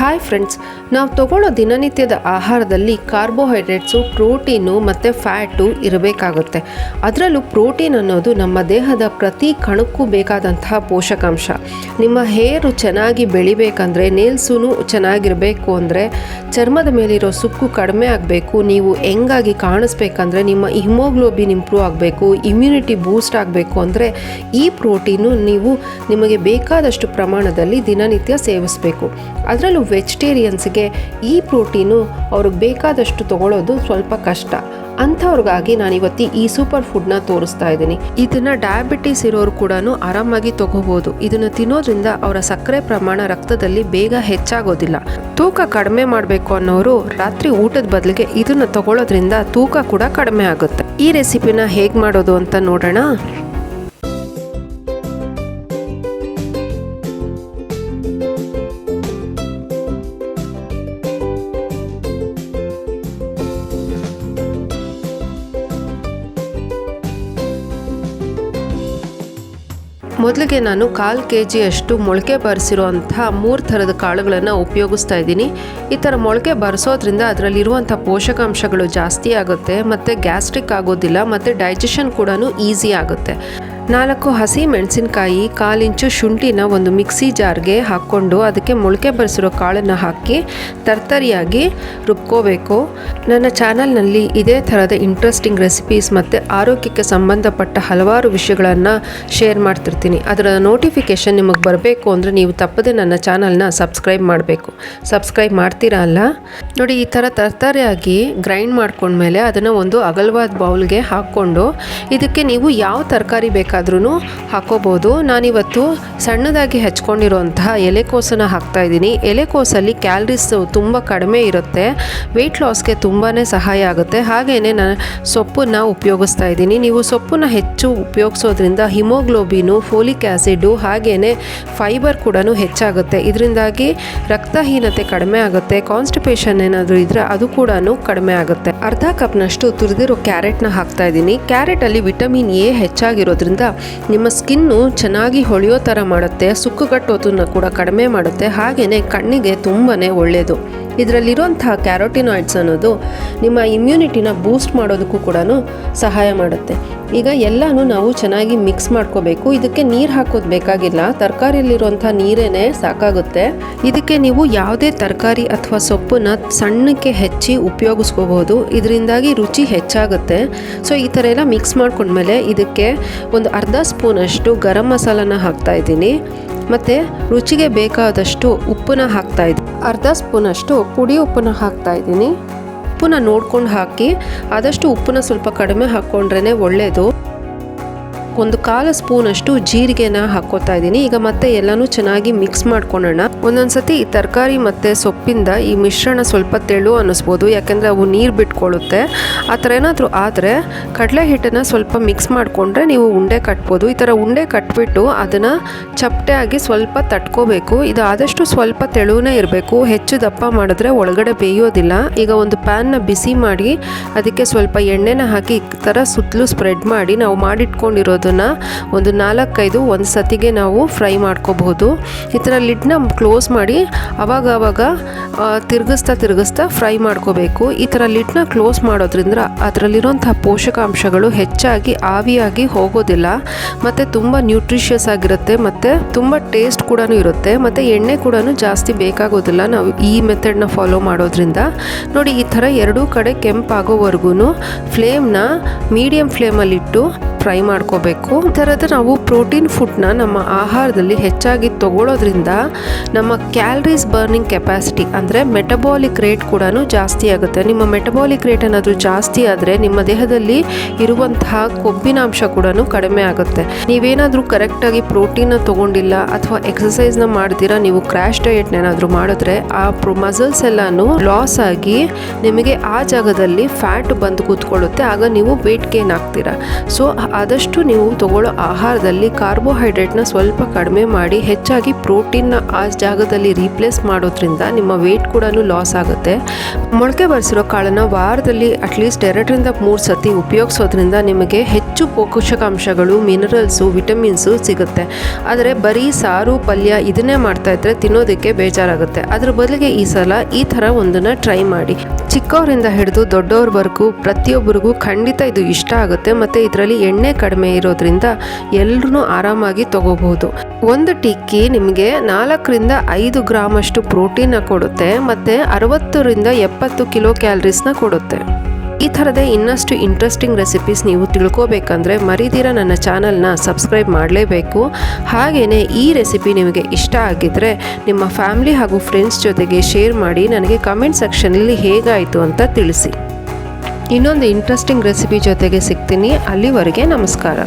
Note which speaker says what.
Speaker 1: Hi friends, ನಾವು ತಗೊಳ್ಳೋ ದಿನನಿತ್ಯದ ಆಹಾರದಲ್ಲಿ ಕಾರ್ಬೋಹೈಡ್ರೇಟ್ಸು, ಪ್ರೋಟೀನು ಮತ್ತು ಫ್ಯಾಟು ಇರಬೇಕಾಗುತ್ತೆ. ಅದರಲ್ಲೂ ಪ್ರೋಟೀನ್ ಅನ್ನೋದು ನಮ್ಮ ದೇಹದ ಪ್ರತಿ ಕಣಕ್ಕೂ ಬೇಕಾದಂತಹ ಪೋಷಕಾಂಶ. ನಿಮ್ಮ ಹೇರು ಚೆನ್ನಾಗಿ ಬೆಳಿಬೇಕಂದ್ರೆ, ನೇಲ್ಸೂ ಚೆನ್ನಾಗಿರಬೇಕು ಅಂದರೆ, ಚರ್ಮದ ಮೇಲಿರೋ ಸುಕ್ಕು ಕಡಿಮೆ ಆಗಬೇಕು, ನೀವು ಹೆಂಗಾಗಿ ಕಾಣಿಸ್ಬೇಕಂದ್ರೆ, ನಿಮ್ಮ ಹಿಮೋಗ್ಲೋಬಿನ್ ಇಂಪ್ರೂವ್ ಆಗಬೇಕು, ಇಮ್ಯುನಿಟಿ ಬೂಸ್ಟ್ ಆಗಬೇಕು ಅಂದರೆ ಈ ಪ್ರೋಟೀನು ನಿಮಗೆ ಬೇಕಾದಷ್ಟು ಪ್ರಮಾಣದಲ್ಲಿ ದಿನನಿತ್ಯ ಸೇವಿಸಬೇಕು. ಅದರಲ್ಲೂ ವೆಜಿಟೇರಿಯನ್ಸ್ಗೆ ಈ ಪ್ರೋಟೀನು ಅವ್ರಿಗೆ ಬೇಕಾದಷ್ಟು ತಗೊಳ್ಳೋದು ಸ್ವಲ್ಪ ಕಷ್ಟ. ಅಂಥವ್ರಿಗಾಗಿ ನಾನಿವತ್ತು ಈ ಸೂಪರ್ ಫುಡ್ನ ತೋರಿಸ್ತಾ ಇದ್ದೀನಿ. ಇದನ್ನು ಡಯಾಬಿಟಿಸ್ ಇರೋರು ಕೂಡ ಆರಾಮಾಗಿ ತಗೋಬೋದು. ಇದನ್ನು ತಿನ್ನೋದ್ರಿಂದ ಅವರ ಸಕ್ಕರೆ ಪ್ರಮಾಣ ರಕ್ತದಲ್ಲಿ ಬೇಗ ಹೆಚ್ಚಾಗೋದಿಲ್ಲ. ತೂಕ ಕಡಿಮೆ ಮಾಡಬೇಕು ಅನ್ನೋರು ರಾತ್ರಿ ಊಟದ ಬದಲಿಗೆ ಇದನ್ನು ತಗೊಳ್ಳೋದ್ರಿಂದ ತೂಕ ಕೂಡ ಕಡಿಮೆ ಆಗುತ್ತೆ. ಈ ರೆಸಿಪಿನ ಹೇಗೆ ಮಾಡೋದು ಅಂತ ನೋಡೋಣ. ಮೊದಲಿಗೆ ನಾನು 1/4 kg ಮೊಳಕೆ ಬರೆಸಿರುವಂಥ 3 ಥರದ ಕಾಳುಗಳನ್ನು ಉಪಯೋಗಿಸ್ತಾ ಇದ್ದೀನಿ. ಈ ಥರ ಮೊಳಕೆ ಬರೆಸೋದ್ರಿಂದ ಅದರಲ್ಲಿರುವಂಥ ಪೋಷಕಾಂಶಗಳು ಜಾಸ್ತಿ ಆಗುತ್ತೆ ಮತ್ತು ಗ್ಯಾಸ್ಟ್ರಿಕ್ ಆಗೋದಿಲ್ಲ ಮತ್ತು ಡೈಜೆಷನ್ ಕೂಡ ಈಸಿ ಆಗುತ್ತೆ. 4 ಹಸಿ ಮೆಣಸಿನಕಾಯಿ, 1/4 ಇಂಚು ಶುಂಠಿನ ಒಂದು ಮಿಕ್ಸಿ ಜಾರ್ಗೆ ಹಾಕ್ಕೊಂಡು ಅದಕ್ಕೆ ಮೊಳಕೆ ಬರೆಸಿರೋ ಕಾಳನ್ನು ಹಾಕಿ ತರ್ತರಿಯಾಗಿ ರುಬ್ಕೋಬೇಕು. ನನ್ನ ಚಾನಲ್ನಲ್ಲಿ ಇದೇ ಥರದ ಇಂಟ್ರೆಸ್ಟಿಂಗ್ ರೆಸಿಪೀಸ್ ಮತ್ತು ಆರೋಗ್ಯಕ್ಕೆ ಸಂಬಂಧಪಟ್ಟ ಹಲವಾರು ವಿಷಯಗಳನ್ನು ಶೇರ್ ಮಾಡ್ತಿರ್ತೀನಿ. ಅದರ ನೋಟಿಫಿಕೇಷನ್ ನಿಮಗೆ ಬರಬೇಕು ಅಂದರೆ ನೀವು ತಪ್ಪದೆ ನನ್ನ ಚಾನಲ್ನ ಸಬ್ಸ್ಕ್ರೈಬ್ ಮಾಡಬೇಕು. ಸಬ್ಸ್ಕ್ರೈಬ್ ಮಾಡ್ತೀರಾ ಅಲ್ಲ? ನೋಡಿ, ಈ ಥರ ತರ್ತರಿಯಾಗಿ ಗ್ರೈಂಡ್ ಮಾಡ್ಕೊಂಡ್ಮೇಲೆ ಅದನ್ನು ಒಂದು ಅಗಲವಾದ ಬೌಲ್ಗೆ ಹಾಕ್ಕೊಂಡು ಇದಕ್ಕೆ ನೀವು ಯಾವ ತರಕಾರಿ ಬೇಕಾದ್ರೂ ಹಾಕೋಬೋದು. ನಾನಿವತ್ತು ಸಣ್ಣದಾಗಿ ಹೆಚ್ಕೊಂಡಿರುವಂತಹ ಎಲೆಕೋಸನ್ನು ಹಾಕ್ತಾ ಇದ್ದೀನಿ. ಎಲೆಕೋಸಲ್ಲಿ ಕ್ಯಾಲರೀಸ್ ತುಂಬ ಕಡಿಮೆ ಇರುತ್ತೆ, ವೆಯ್ಟ್ ಲಾಸ್ಗೆ ತುಂಬಾ ಸಹಾಯ ಆಗುತ್ತೆ. ಹಾಗೆಯೇ ನಾನು ಸೊಪ್ಪನ್ನು ಉಪಯೋಗಿಸ್ತಾ ಇದ್ದೀನಿ. ನೀವು ಸೊಪ್ಪನ್ನು ಹೆಚ್ಚು ಉಪಯೋಗಿಸೋದ್ರಿಂದ ಹಿಮೋಗ್ಲೋಬಿನು, ಫೋಲಿಕ್ ಆ್ಯಸಿಡು ಹಾಗೆಯೇ ಫೈಬರ್ ಕೂಡ ಹೆಚ್ಚಾಗುತ್ತೆ. ಇದರಿಂದಾಗಿ ರಕ್ತಹೀನತೆ ಕಡಿಮೆ ಆಗುತ್ತೆ. ಕಾನ್ಸ್ಟಿಪೇಷನ್ ಏನಾದರೂ ಇದ್ದರೆ ಅದು ಕೂಡ ಕಡಿಮೆ ಆಗುತ್ತೆ. ಅರ್ಧ ಕಪ್ನಷ್ಟು ತುರಿದಿರೋ ಕ್ಯಾರೆಟ್ನ ಹಾಕ್ತಾ ಇದ್ದೀನಿ. ಕ್ಯಾರೆಟಲ್ಲಿ ವಿಟಮಿನ್ ಎ ಹೆಚ್ಚಾಗಿರೋದ್ರಿಂದ ನಿಮ್ಮ ಸ್ಕಿನ್ನು ಚೆನ್ನಾಗಿ ಹೊಳೆಯೋ ಥರ ಮಾಡುತ್ತೆ, ಸುಕ್ಕುಗಟ್ಟೋದನ್ನು ಕೂಡ ಕಡಿಮೆ ಮಾಡುತ್ತೆ. ಹಾಗೆಯೇ ಕಣ್ಣಿಗೆ ತುಂಬಾ ಒಳ್ಳೆಯದು. ಇದರಲ್ಲಿರುವಂತಹ ಕ್ಯಾರೋಟಿನಾಯ್ಡ್ಸ್ ಅನ್ನೋದು ನಿಮ್ಮ ಇಮ್ಯುನಿಟಿನ ಬೂಸ್ಟ್ ಮಾಡೋದಕ್ಕೂ ಕೂಡ ಸಹಾಯ ಮಾಡುತ್ತೆ. ಈಗ ಎಲ್ಲನೂ ನಾವು ಚೆನ್ನಾಗಿ ಮಿಕ್ಸ್ ಮಾಡ್ಕೋಬೇಕು. ಇದಕ್ಕೆ ನೀರು ಹಾಕೋದು ಬೇಕಾಗಿಲ್ಲ, ತರಕಾರಿಯಲ್ಲಿರುವಂಥ ನೀರೇ ಸಾಕಾಗುತ್ತೆ. ಇದಕ್ಕೆ ನೀವು ಯಾವುದೇ ತರಕಾರಿ ಅಥವಾ ಸೊಪ್ಪನ್ನ ಸಣ್ಣಕ್ಕೆ ಹೆಚ್ಚಿ ಉಪಯೋಗಿಸ್ಕೋಬಹುದು. ಇದರಿಂದಾಗಿ ರುಚಿ ಹೆಚ್ಚಾಗುತ್ತೆ. ಸೊ ಈ ಥರ ಎಲ್ಲ ಮಿಕ್ಸ್ ಮಾಡ್ಕೊಂಡ್ಮೇಲೆ ಇದಕ್ಕೆ ಒಂದು ಅರ್ಧ ಸ್ಪೂನಷ್ಟು ಗರಂ ಮಸಾಲನ ಹಾಕ್ತಾ ಇದ್ದೀನಿ. ಮತ್ತು ರುಚಿಗೆ ಬೇಕಾದಷ್ಟು ಉಪ್ಪನ್ನ ಹಾಕ್ತಾ ಇದ್ದೀನಿ. ಅರ್ಧ ಸ್ಪೂನಷ್ಟು ಪುಡಿ ಉಪ್ಪನ್ನ ಹಾಕ್ತಾ ಇದ್ದೀನಿ. ಉಪ್ಪನ್ನ ನೋಡ್ಕೊಂಡು ಹಾಕಿ, ಆದಷ್ಟು ಉಪ್ಪನ್ನ ಸ್ವಲ್ಪ ಕಡಿಮೆ ಹಾಕ್ಕೊಂಡ್ರೇ ಒಳ್ಳೆಯದು. ಒಂದು 1/4 ಸ್ಪೂನಷ್ಟು ಜೀರಿಗೆನ ಹಾಕ್ಕೋತಾ ಇದ್ದೀನಿ. ಈಗ ಮತ್ತೆ ಎಲ್ಲನೂ ಚೆನ್ನಾಗಿ ಮಿಕ್ಸ್ ಮಾಡ್ಕೊಳ್ಳೋಣ. ಒಂದೊಂದ್ಸತಿ ಈ ತರಕಾರಿ ಮತ್ತು ಸೊಪ್ಪಿಂದ ಈ ಮಿಶ್ರಣ ಸ್ವಲ್ಪ ತೆಳು ಅನ್ನಿಸ್ಬೋದು, ಯಾಕೆಂದರೆ ಅವು ನೀರು ಬಿಟ್ಕೊಳ್ಳುತ್ತೆ. ಆ ಥರ ಏನಾದರೂ ಆದರೆ ಕಡಲೆ ಹಿಟ್ಟನ್ನು ಸ್ವಲ್ಪ ಮಿಕ್ಸ್ ಮಾಡಿಕೊಂಡ್ರೆ ನೀವು ಉಂಡೆ ಕಟ್ಬೋದು. ಈ ಥರ ಉಂಡೆ ಕಟ್ಬಿಟ್ಟು ಅದನ್ನು ಚಪ್ಪಟೆಯಾಗಿ ಸ್ವಲ್ಪ ತಟ್ಕೋಬೇಕು. ಇದು ಆದಷ್ಟು ಸ್ವಲ್ಪ ತೆಳುವೇ ಇರಬೇಕು, ಹೆಚ್ಚು ದಪ್ಪ ಮಾಡಿದ್ರೆ ಒಳಗಡೆ ಬೇಯೋದಿಲ್ಲ. ಈಗ ಒಂದು ಪ್ಯಾನ್ನ ಬಿಸಿ ಮಾಡಿ ಅದಕ್ಕೆ ಸ್ವಲ್ಪ ಎಣ್ಣೆನ ಹಾಕಿ ಈ ಥರ ಸುತ್ತಲೂ ಸ್ಪ್ರೆಡ್ ಮಾಡಿ ನಾವು ಮಾಡಿಟ್ಕೊಂಡಿರೋದು ಒಂದು 4-5 ಒಂದು ಸತಿಗೆ ನಾವು ಫ್ರೈ ಮಾಡ್ಕೋಬಹುದು. ಈ ಥರ ಲಿಡ್ನ ಕ್ಲೋಸ್ ಮಾಡಿ ಅವಾಗ ತಿರುಗಿಸ್ತಾ ಫ್ರೈ ಮಾಡ್ಕೋಬೇಕು. ಈ ಥರ ಲಿಡ್ನ ಕ್ಲೋಸ್ ಮಾಡೋದ್ರಿಂದ ಅದರಲ್ಲಿರುವಂಥ ಪೋಷಕಾಂಶಗಳು ಹೆಚ್ಚಾಗಿ ಆವಿಯಾಗಿ ಹೋಗೋದಿಲ್ಲ ಮತ್ತು ತುಂಬ ನ್ಯೂಟ್ರಿಷಿಯಸ್ ಆಗಿರುತ್ತೆ ಮತ್ತು ತುಂಬ ಟೇಸ್ಟ್ ಕೂಡ ಇರುತ್ತೆ ಮತ್ತು ಎಣ್ಣೆ ಕೂಡ ಜಾಸ್ತಿ ಬೇಕಾಗೋದಿಲ್ಲ ನಾವು ಈ ಮೆಥಡ್ನ ಫಾಲೋ ಮಾಡೋದ್ರಿಂದ. ನೋಡಿ, ಈ ಥರ ಎರಡೂ ಕಡೆ ಕೆಂಪಾಗೋವರೆಗೂ ಫ್ಲೇಮ್ನ ಮೀಡಿಯಮ್ ಫ್ಲೇಮಲ್ಲಿಟ್ಟು ಫ್ರೈ ಮಾಡ್ಕೋಬೇಕು. ಈ ಥರದ ನಾವು ಪ್ರೋಟೀನ್ ಫುಡ್ನ ನಮ್ಮ ಆಹಾರದಲ್ಲಿ ಹೆಚ್ಚಾಗಿ ತಗೊಳ್ಳೋದ್ರಿಂದ ನಮ್ಮ ಕ್ಯಾಲರೀಸ್ ಬರ್ನಿಂಗ್ ಕೆಪಾಸಿಟಿ ಅಂದರೆ ಮೆಟಬಾಲಿಕ್ ರೇಟ್ ಕೂಡ ಜಾಸ್ತಿ ಆಗುತ್ತೆ. ನಿಮ್ಮ ಮೆಟಬಾಲಿಕ್ ರೇಟ್ ಏನಾದರೂ ಜಾಸ್ತಿ ಆದರೆ ನಿಮ್ಮ ದೇಹದಲ್ಲಿ ಇರುವಂತಹ ಕೊಬ್ಬಿನಾಂಶ ಕೂಡ ಕಡಿಮೆ ಆಗುತ್ತೆ. ನೀವೇನಾದರೂ ಕರೆಕ್ಟಾಗಿ ಪ್ರೋಟೀನ್ನ ತೊಗೊಂಡಿಲ್ಲ ಅಥವಾ ಎಕ್ಸಸೈಸ್ನ ಮಾಡ್ತೀರಾ, ನೀವು ಕ್ರ್ಯಾಶ್ ಡಯಟ್ನ ಏನಾದರೂ ಮಾಡಿದ್ರೆ ಆ ಮಸಲ್ಸ್ ಎಲ್ಲನೂ ಲಾಸ್ ಆಗಿ ನಿಮಗೆ ಆ ಜಾಗದಲ್ಲಿ ಫ್ಯಾಟ್ ಬಂದು ಕೂತ್ಕೊಳ್ಳುತ್ತೆ. ಆಗ ನೀವು ವೇಟ್ ಗೇನ್ ಆಗ್ತೀರಾ. ಸೊ ಆದಷ್ಟು ನೀವು ತಗೊಳ್ಳೋ ಆಹಾರದಲ್ಲಿ ಕಾರ್ಬೋಹೈಡ್ರೇಟ್ನ ಸ್ವಲ್ಪ ಕಡಿಮೆ ಮಾಡಿ ಹೆಚ್ಚಾಗಿ ಪ್ರೋಟೀನ್ನ ಆ ಜಾಗದಲ್ಲಿ ರೀಪ್ಲೇಸ್ ಮಾಡೋದ್ರಿಂದ ನಿಮ್ಮ ವೇಟ್ ಕೂಡ ಲಾಸ್ ಆಗುತ್ತೆ. ಮೊಳಕೆ ಬರೆಸಿರೋ ಕಾಳನ್ನು ವಾರದಲ್ಲಿ ಅಟ್ಲೀಸ್ಟ್ 2-3 ಸತಿ ಉಪಯೋಗಿಸೋದ್ರಿಂದ ನಿಮಗೆ ಹೆಚ್ಚು ಪೋಷಕಾಂಶಗಳು, ಮಿನರಲ್ಸು, ವಿಟಮಿನ್ಸು ಸಿಗುತ್ತೆ. ಆದರೆ ಬರೀ ಸಾರು ಪಲ್ಯ ಇದನ್ನೇ ಮಾಡ್ತಾ ಇದ್ರೆ ತಿನ್ನೋದಕ್ಕೆ ಬೇಜಾರಾಗುತ್ತೆ. ಅದ್ರ ಬದಲಿಗೆ ಈ ಸಲ ಈ ಥರ ಒಂದನ್ನು ಟ್ರೈ ಮಾಡಿ. ಚಿಕ್ಕವರಿಂದ ಹಿಡಿದು ದೊಡ್ಡವ್ರವರೆಗೂ ಪ್ರತಿಯೊಬ್ಬರಿಗೂ ಖಂಡಿತ ಇದು ಇಷ್ಟ ಆಗುತ್ತೆ. ಮತ್ತು ಇದರಲ್ಲಿ ಎಣ್ಣೆ ಕಡಿಮೆ ಇರೋದ್ರಿಂದ ಎಲ್ಲರೂ ಆರಾಮಾಗಿ ತಗೋಬಹುದು. ಒಂದು ಟಿಕ್ಕಿ ನಿಮಗೆ 4ರಿಂದ 5 ಗ್ರಾಮ್ ಅಷ್ಟು ಪ್ರೋಟೀನ್ ಕೊಡುತ್ತೆ ಮತ್ತು 60ರಿಂದ 70 ಕಿಲೋ ಕ್ಯಾಲರೀಸ್ನ ಕೊಡುತ್ತೆ. ಈ ಥರದೇ ಇನ್ನಷ್ಟು ಇಂಟ್ರೆಸ್ಟಿಂಗ್ ರೆಸಿಪೀಸ್ ನೀವು ತಿಳ್ಕೋಬೇಕಂದ್ರೆ ಮರಿದಿರ ನನ್ನ ಚಾನಲ್ನ ಸಬ್ಸ್ಕ್ರೈಬ್ ಮಾಡಲೇಬೇಕು. ಹಾಗೆಯೇ ಈ ರೆಸಿಪಿ ನಿಮಗೆ ಇಷ್ಟ ಆಗಿದ್ದರೆ ನಿಮ್ಮ ಫ್ಯಾಮಿಲಿ ಹಾಗೂ ಫ್ರೆಂಡ್ಸ್ ಜೊತೆಗೆ ಶೇರ್ ಮಾಡಿ ನನಗೆ ಕಮೆಂಟ್ ಸೆಕ್ಷನಲ್ಲಿ ಹೇಗಾಯಿತು ಅಂತ ತಿಳಿಸಿ. ಇನ್ನೊಂದು ಇಂಟ್ರೆಸ್ಟಿಂಗ್ ರೆಸಿಪಿ ಜೊತೆಗೆ ಸಿಗ್ತೀನಿ. ಅಲ್ಲಿವರೆಗೆ ನಮಸ್ಕಾರ.